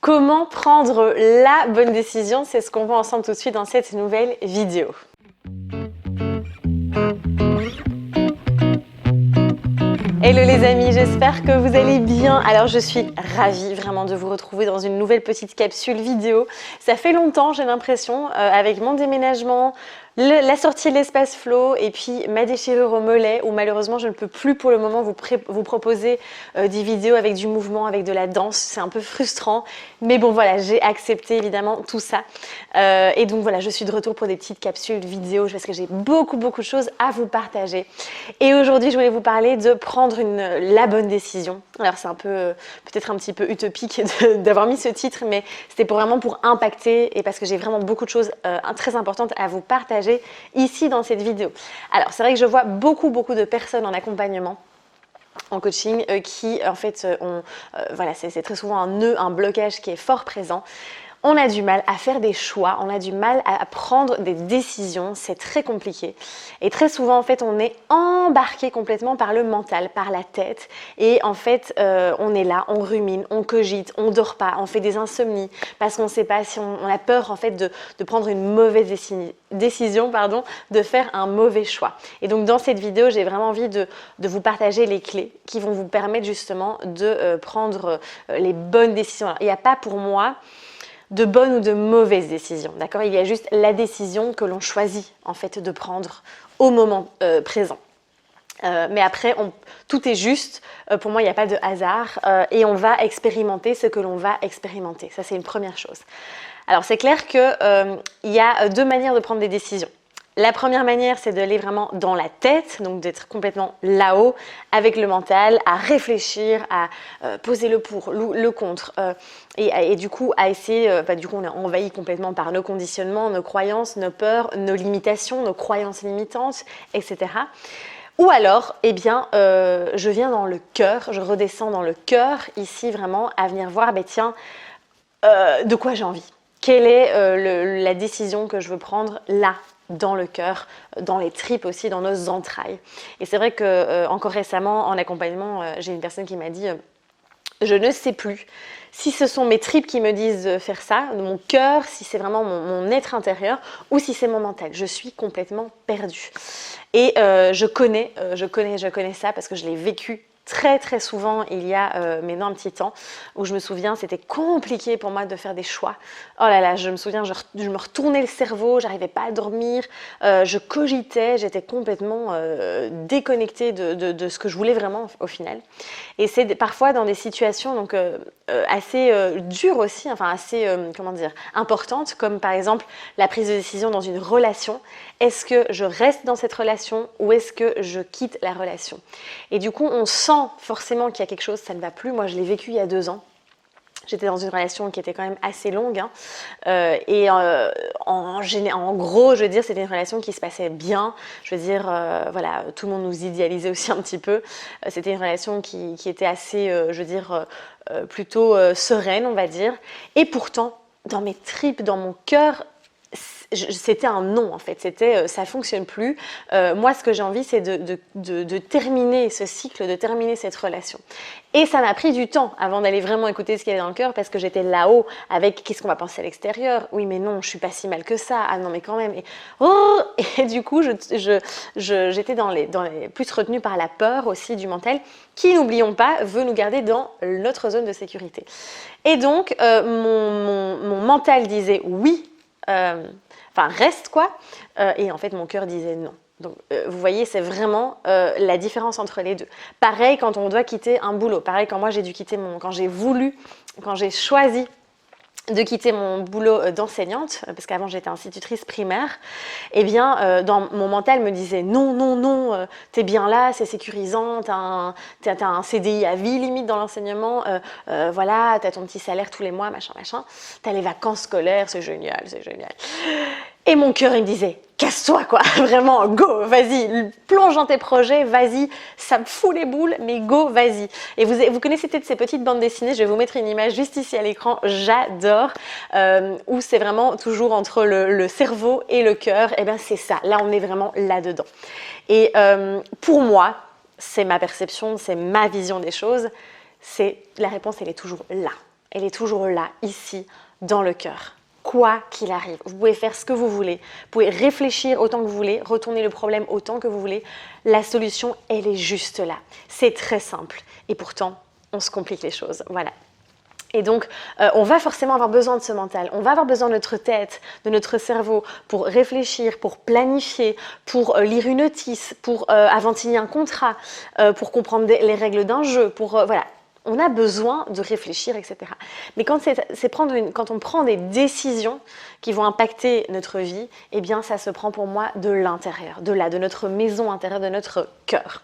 Comment prendre la bonne décision? C'est ce qu'on voit ensemble tout de suite dans cette nouvelle vidéo. Hello les amis, j'espère que vous allez bien. Alors je suis ravie vraiment de vous retrouver dans une nouvelle petite capsule vidéo. Ça fait longtemps, j'ai l'impression, avec mon déménagement, la sortie de l'espace flow et puis ma déchirure au mollet où malheureusement je ne peux plus pour le moment vous proposer des vidéos avec du mouvement, avec de la danse. C'est un peu frustrant, mais bon voilà, j'ai accepté évidemment tout ça. Et donc voilà, je suis de retour pour des petites capsules vidéo parce que j'ai beaucoup de choses à vous partager. Et aujourd'hui, je voulais vous parler de prendre la bonne décision. Alors c'est un peu, peut-être un petit peu utopique d'avoir mis ce titre, mais c'était vraiment pour impacter et parce que j'ai vraiment beaucoup de choses très importantes à vous partager ici dans cette vidéo. Alors c'est vrai que je vois beaucoup de personnes en accompagnement, en coaching, qui en fait ont, voilà, c'est très souvent un nœud, un blocage qui est fort présent. On a du mal à faire des choix, on a du mal à prendre des décisions, c'est très compliqué. Et très souvent, en fait, on est embarqué complètement par le mental, par la tête. Et en fait, on est là, on rumine, on cogite, on dort pas, on fait des insomnies parce qu'on ne sait pas si on a peur en fait de prendre une mauvaise décision, de faire un mauvais choix. Et donc, dans cette vidéo, j'ai vraiment envie de vous partager les clés qui vont vous permettre justement de prendre les bonnes décisions. Alors, il n'y a pas pour moi de bonnes ou de mauvaises décisions, d'accord? Il y a juste la décision que l'on choisit en fait de prendre au moment présent. Mais après, tout est juste. Pour moi, il n'y a pas de hasard et on va expérimenter ce que l'on va expérimenter. Ça, c'est une première chose. Alors, c'est clair qu'il y a deux manières de prendre des décisions. La première manière, c'est d'aller vraiment dans la tête, donc d'être complètement là-haut avec le mental, à réfléchir, à poser le pour, le contre et du coup à essayer, du coup on est envahi complètement par nos conditionnements, nos croyances, nos peurs, nos limitations, nos croyances limitantes, etc. Ou alors, eh bien, je viens dans le cœur, je redescends dans le cœur ici vraiment à venir voir, tiens, de quoi j'ai envie? Quelle est la décision que je veux prendre là? Dans le cœur, dans les tripes aussi, dans nos entrailles. Et c'est vrai que encore récemment, en accompagnement, j'ai une personne qui m'a dit je ne sais plus si ce sont mes tripes qui me disent de faire ça, mon cœur, si c'est vraiment mon être intérieur ou si c'est mon mental. Je suis complètement perdue. Et je connais ça parce que je l'ai vécu très souvent il y a maintenant un petit temps où je me souviens c'était compliqué pour moi de faire des choix. Oh là là, je me souviens, je me retournais le cerveau, j'arrivais pas à dormir, je cogitais, j'étais complètement déconnectée de ce que je voulais vraiment au final. Et c'est parfois dans des situations donc assez dures aussi, enfin assez importantes, comme par exemple la prise de décision dans une relation. Est-ce que je reste dans cette relation ou est-ce que je quitte la relation? Et du coup, on sent forcément qu'il y a quelque chose, ça ne va plus. Moi, je l'ai vécu il y a 2 ans. J'étais dans une relation qui était quand même assez longue en gros, je veux dire, c'était une relation qui se passait bien. Je veux dire, voilà, tout le monde nous idéalisait aussi un petit peu. C'était une relation qui était assez, je veux dire, plutôt sereine, on va dire. Et pourtant, dans mes tripes, dans mon cœur, c'était un non en fait, c'était ça fonctionne plus. Moi ce que j'ai envie c'est de terminer ce cycle, de terminer cette relation. Et ça m'a pris du temps avant d'aller vraiment écouter ce qu'il y avait dans le cœur parce que j'étais là-haut avec qu'est-ce qu'on va penser à l'extérieur. Oui mais non, je suis pas si mal que ça. Ah non mais quand même. Et du coup j'étais plus retenue par la peur aussi du mental qui, n'oublions pas, veut nous garder dans notre zone de sécurité. Et donc mon mental disait oui. Reste quoi, et en fait mon cœur disait non. Donc vous voyez, c'est vraiment la différence entre les deux. Pareil quand on doit quitter un boulot, pareil quand moi j'ai dû quitter quand j'ai choisi de quitter mon boulot d'enseignante, parce qu'avant j'étais institutrice primaire, eh bien dans mon mental me disait non, t'es bien là, c'est sécurisant, t'as un CDI à vie limite dans l'enseignement, voilà, t'as ton petit salaire tous les mois, machin, t'as les vacances scolaires, c'est génial. Et mon cœur, il me disait, casse-toi quoi, vraiment, go, vas-y, plonge dans tes projets, vas-y, ça me fout les boules, mais go, vas-y. Et vous connaissez peut-être ces petites bandes dessinées, je vais vous mettre une image juste ici à l'écran, j'adore, où c'est vraiment toujours entre le cerveau et le cœur, et bien c'est ça, là on est vraiment là-dedans. Et pour moi, c'est ma perception, c'est ma vision des choses, la réponse elle est toujours là. elle est toujours là, ici, dans le cœur. Quoi qu'il arrive, vous pouvez faire ce que vous voulez, vous pouvez réfléchir autant que vous voulez, retourner le problème autant que vous voulez. La solution, elle est juste là. C'est très simple et pourtant, on se complique les choses. Voilà. Et donc, on va forcément avoir besoin de ce mental, on va avoir besoin de notre tête, de notre cerveau pour réfléchir, pour planifier, pour lire une notice, pour avant de signer un contrat, pour comprendre les règles d'un jeu, pour voilà. On a besoin de réfléchir, etc. Mais quand on prend des décisions qui vont impacter notre vie, eh bien, ça se prend pour moi de l'intérieur, de notre maison intérieure, de notre cœur.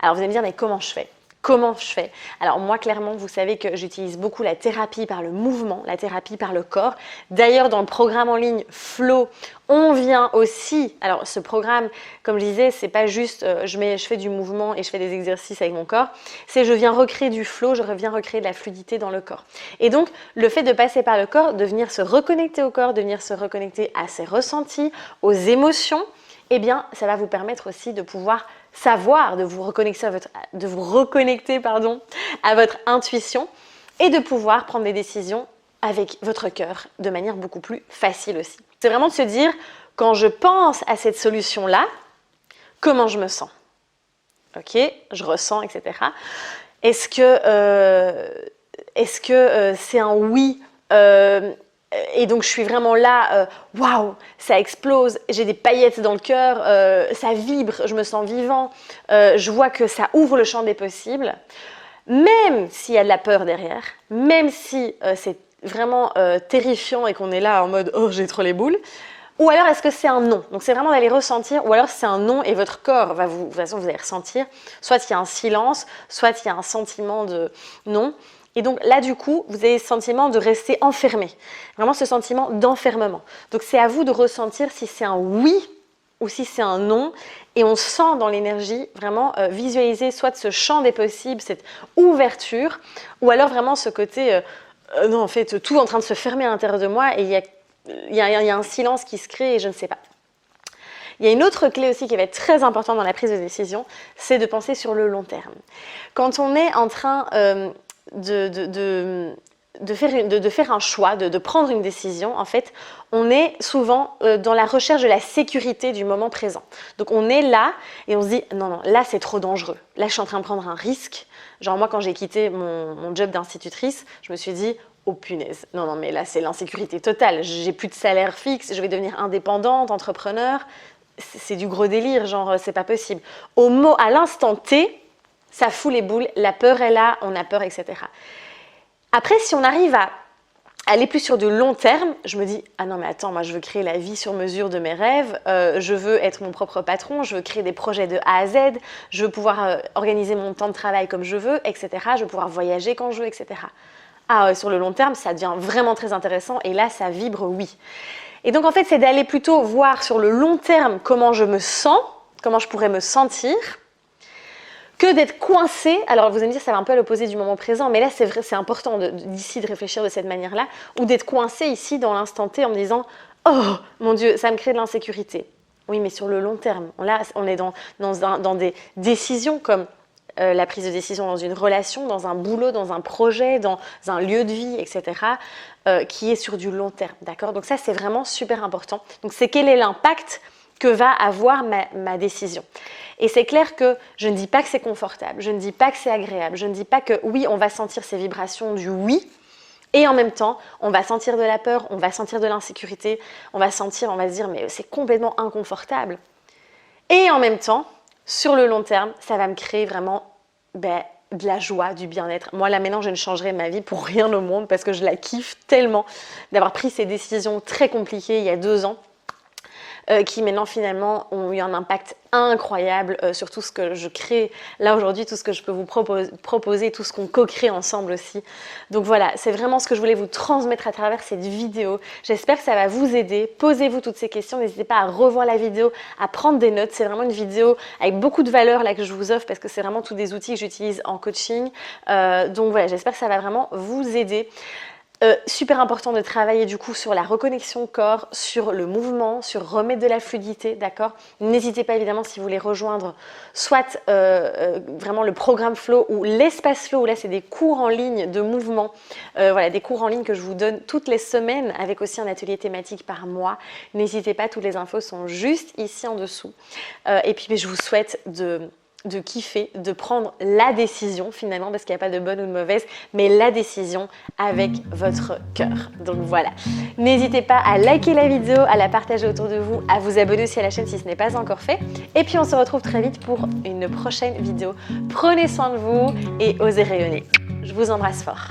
Alors, vous allez me dire, mais comment je fais ? Comment je fais? Alors moi, clairement, vous savez que j'utilise beaucoup la thérapie par le mouvement, la thérapie par le corps. D'ailleurs, dans le programme en ligne Flow, on vient aussi... Alors ce programme, comme je disais, c'est pas juste je fais du mouvement et je fais des exercices avec mon corps. C'est je viens recréer du flow, je viens recréer de la fluidité dans le corps. Et donc, le fait de passer par le corps, de venir se reconnecter au corps, de venir se reconnecter à ses ressentis, aux émotions, eh bien, ça va vous permettre aussi de pouvoir savoir, de vous reconnecter à votre intuition et de pouvoir prendre des décisions avec votre cœur de manière beaucoup plus facile aussi. C'est vraiment de se dire, quand je pense à cette solution-là, comment je me sens? Ok, je ressens, etc. Est-ce que c'est un oui et donc je suis vraiment là, waouh, ça explose, j'ai des paillettes dans le cœur, ça vibre, je me sens vivant, je vois que ça ouvre le champ des possibles, même s'il y a de la peur derrière, même si c'est vraiment terrifiant et qu'on est là en mode oh j'ai trop les boules, ou alors est-ce que c'est un non? Donc c'est vraiment d'aller ressentir, ou alors c'est un non et votre corps va de toute façon vous allez ressentir, soit il y a un silence, soit il y a un sentiment de non. Et donc là, du coup, vous avez le sentiment de rester enfermé. Vraiment ce sentiment d'enfermement. Donc c'est à vous de ressentir si c'est un oui ou si c'est un non. Et on sent dans l'énergie vraiment visualiser soit ce champ des possibles, cette ouverture, ou alors vraiment ce côté, non en fait, tout est en train de se fermer à l'intérieur de moi et il y a un silence qui se crée et je ne sais pas. Il y a une autre clé aussi qui va être très importante dans la prise de décision, c'est de penser sur le long terme. Quand on est en train... de faire un choix, de prendre une décision, en fait, on est souvent dans la recherche de la sécurité du moment présent. Donc on est là et on se dit non, non, là c'est trop dangereux. Là je suis en train de prendre un risque. Genre moi quand j'ai quitté mon job d'institutrice, je me suis dit oh punaise, non, non, mais là c'est l'insécurité totale. J'ai plus de salaire fixe, je vais devenir indépendante, entrepreneur. C'est du gros délire, genre c'est pas possible. À l'instant T, ça fout les boules, la peur est là, on a peur, etc. Après, si on arrive à aller plus sur du long terme, je me dis « Ah non mais attends, moi je veux créer la vie sur mesure de mes rêves, je veux être mon propre patron, je veux créer des projets de A à Z, je veux pouvoir organiser mon temps de travail comme je veux, etc. Je veux pouvoir voyager quand je veux, etc. » Ah, sur le long terme, ça devient vraiment très intéressant et là, ça vibre oui. Et donc en fait, c'est d'aller plutôt voir sur le long terme comment je me sens, comment je pourrais me sentir, que d'être coincé. Alors vous allez me dire ça va un peu à l'opposé du moment présent, mais là c'est vrai, c'est important d'ici de réfléchir de cette manière-là, ou d'être coincé ici dans l'instant T en me disant oh mon Dieu, ça me crée de l'insécurité. Oui, mais sur le long terme, là on est dans des décisions comme la prise de décision dans une relation, dans un boulot, dans un projet, dans un lieu de vie, etc., qui est sur du long terme, d'accord? Donc ça c'est vraiment super important. Donc c'est quel est l'impact que va avoir ma décision. Et c'est clair que je ne dis pas que c'est confortable, je ne dis pas que c'est agréable, je ne dis pas que oui, on va sentir ces vibrations du oui, et en même temps, on va sentir de la peur, on va sentir de l'insécurité, on va se dire mais c'est complètement inconfortable. Et en même temps, sur le long terme, ça va me créer vraiment de la joie, du bien-être. Moi là maintenant, je ne changerai ma vie pour rien au monde parce que je la kiffe tellement d'avoir pris ces décisions très compliquées il y a 2 ans. Qui maintenant finalement ont eu un impact incroyable sur tout ce que je crée là aujourd'hui, tout ce que je peux vous proposer, tout ce qu'on co-crée ensemble aussi. Donc voilà, c'est vraiment ce que je voulais vous transmettre à travers cette vidéo. J'espère que ça va vous aider. Posez-vous toutes ces questions, n'hésitez pas à revoir la vidéo, à prendre des notes. C'est vraiment une vidéo avec beaucoup de valeur là que je vous offre parce que c'est vraiment tous des outils que j'utilise en coaching. Donc voilà, j'espère que ça va vraiment vous aider. Super important de travailler du coup sur la reconnexion au corps, sur le mouvement, sur remettre de la fluidité, d'accord? N'hésitez pas évidemment si vous voulez rejoindre soit vraiment le programme Flow ou l'espace Flow, où là c'est des cours en ligne de mouvement, voilà, des cours en ligne que je vous donne toutes les semaines avec aussi un atelier thématique par mois. N'hésitez pas, toutes les infos sont juste ici en dessous. Et puis je vous souhaite de kiffer, de prendre la décision finalement, parce qu'il n'y a pas de bonne ou de mauvaise, mais la décision avec votre cœur. Donc voilà, n'hésitez pas à liker la vidéo, à la partager autour de vous, à vous abonner aussi à la chaîne si ce n'est pas encore fait. Et puis on se retrouve très vite pour une prochaine vidéo. Prenez soin de vous et osez rayonner. Je vous embrasse fort.